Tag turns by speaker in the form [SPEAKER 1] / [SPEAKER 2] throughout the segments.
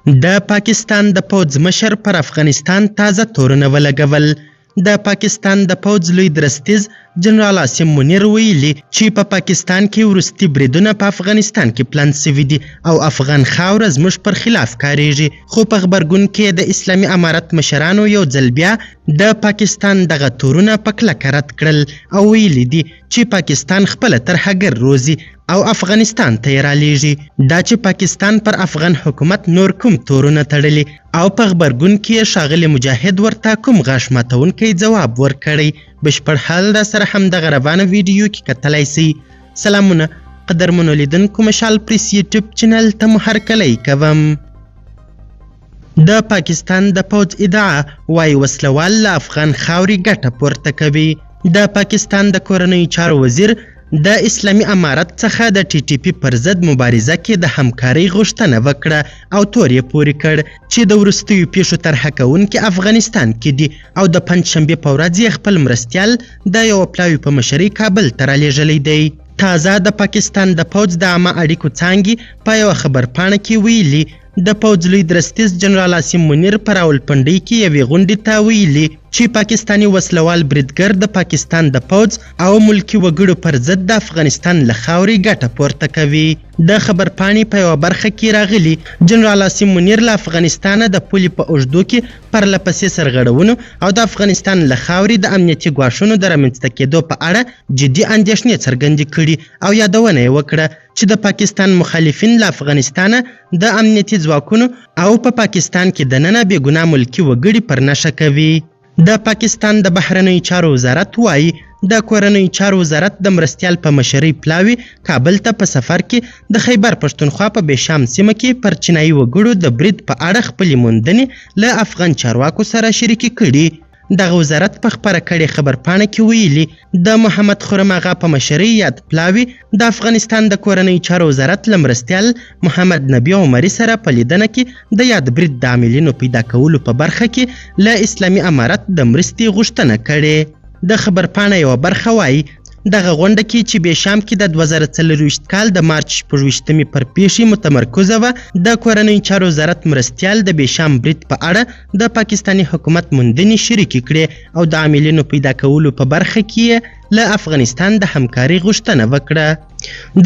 [SPEAKER 1] د پاکستان د پوځ مشر پر افغانستان تازه تورونه ولګول. د پاکستان د پوځ لوی درستیز جنرال عاصم منیر ویلي چې په پاکستان کې وروستي بریدونه په افغانستان کې پلان سوي دي او افغان خاوره زموږ پر خلاف کاریږي. خو په غبرګون کې د اسلامي امارت مشرانو یو ځل بیا د پاکستان دغه تورونه په کلکه رد کړل او ویلي دي چې پاکستان خپله ترهګر روزي او افغانستان ته یې رالیږي. دا چې پاکستان پر افغان حکومت نور کوم تورونه تړلي او په غبرګون کې ښاغلي مجاهد ورته کوم غاښ ماتونکی ځواب ورکړی. بشپړ حال را سره همدغه روانه ویډیو کې کتلی سئ. سلامونه قدرمنو لیدونکو، مشال پریس یوټیوب چینل ته مو هرکلی کوم. د پاکستان د پوځ ادعا وایي وسلوال له افغان خاورې ګټه پورته کوي. د پاکستان د کورنیو چارو وزیر د اسلامي امارت څخه د ټي ټي پي پر ضد مبارزه کې د همکارۍ غوښتنه وکړه او تور یې پورې کړ چې د وروستیو پیښو طرحه کوونکي افغانستان کې دي او د پنجشنبې په ورځ یې خپل مرستیال د یوه پلاوي په مشرۍ کابل ته رالیږلی دی. تازه د پاکستان د پوځ د عامه اړیکو څانګې په یوه خبرپاڼه کې ویلي د پوځ لوی درستیز جنرال عاصم منیر په راولپنډۍ کې یوې غونډې ته ویلي چې پاکستاني وسلوال بریدګر د پاکستان د پوځ او ملکي وګړو پر ضد د افغانستان له خاورې ګټه پورته کوي. د خبرپاڼې په یوه برخه کې راغلي جنرال عاصم منیر له افغانستانه د پولې په اوږدو کې پرله پسې سرغړونو او د افغانستان له خاورې د امنیتي ګواښونو د رامنځته کېدو په اړه جدي اندېښنې څرګندې کړي او یادونه یې وکړه چې د پاکستان مخالفین له افغانستانه د امنیتي ځواکونو او په پاکستان کې دننه بېګناه ملکي وګړي پر نښه کوي. د پاکستان د بهرنیو چارو وزارت وایي د کورنیو چارو وزارت د مرستیال په مشرۍ پلاوي کابل ته په سفر کې د خیبر پښتونخوا په بېشام سیمه کې پر چینایي وګړو د برید په اړه خپلې موندنې له افغان چارواکو سره شریکې کړي. دغه وزارت په خپره کړې خبرپاڼه کې ویلي د محمد خرم اغا په مشرۍ یاد پلاوي د افغانستان د کورنیو چارو وزارت له مرستیال محمد نبی عمري سره په لیدنه کې د یاد برید د عاملینو پیدا کولو په برخه کې له اسلامي امارت د مرستې غوښتنه کړې. د خبرپاڼه یوه برخه وایي دغه غونډه کې چې بېشام کې د 2024 کال د مارچ 26 پر پیښې متمرکزه وه د کورنیو چارو وزارت مرستیال د بېشام برید په اړه د پاکستاني حکومت موندنې شریکې کړې او د عاملینو پیدا کولو په برخه کې له افغانستان د همکارۍ غوښتنه وکړه.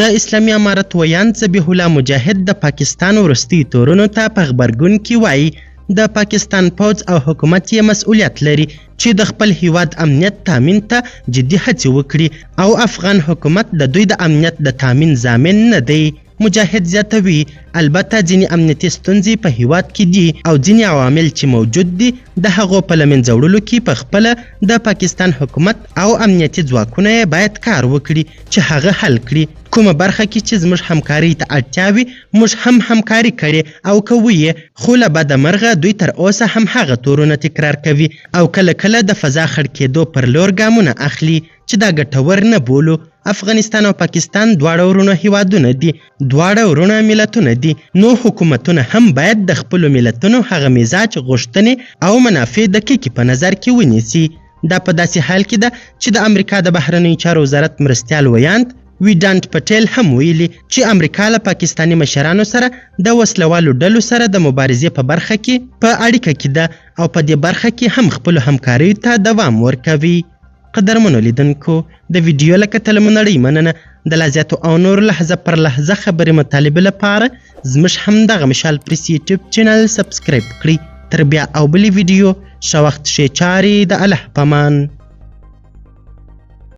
[SPEAKER 1] د اسلامي امارت ویاند ذبیح الله مجاهد د پاکستان وروستیو تورونو ته په غبرګون کې وایي د پاکستان پوځ او حکومت یې مسؤلیت لري چې د خپل هیواد امنیت تامین ته جدي هڅې وکړي او افغان حکومت د دوی د امنیت د تامین ضامن نه دی. مجاهد زیاتوي البته ځینې امنیتي ستونزې په هیواد کې دي او ځینې عوامل چې موجود دي د هغو په له منځه وړلو کې په خپله د پاکستان حکومت او امنیتي ځواکونه یې باید کار وکړي چې هغه حل کړي. کومه برخه کې چې زموږ همکارۍ ته اړتیا وي موږ هم همکاري کړې او کوو یې، خو له بده مرغه دوی تر اوسه هم هغه تورونه تکرار کوي او کله کله د فضا خړ کېدو پر لور ګامونه اخلي چې دا ګټور نه بولو. افغانستان او پاکستان دواړه ورونه هیوادونه دي، دواړه ورونه ملتونه دي، نو حکومتونه هم باید د خپلو ملتونو هغه مزاج، غوښتنې او منافع دقیقې په نظر کې ونیسي. دا په داسې حال کې ده چې د امریکا د بهرنیو چارو وزارت مرستیال ویاند ویډانت پټیل هم ویلي چې امریکا له پاکستاني مشرانو سره د وسلوالو ډلو سره د مبارزې په برخه کې په اړیکه کې ده او په دې برخه کې هم خپلو همکاریو ته دوام ورکوي. قدرمنو لیدونکو، د ویډیو له کتلو مو نړۍ مننه. د لا زیاتو او نورو لحظه پر لحظه خبرې مطالبې لپاره زموږ همدغه مشال پریس یوټیوب چینل سبسکرایب کړئ. تر بیا او بلې ویډیو ښه وخت ښې چارې د الله په امان.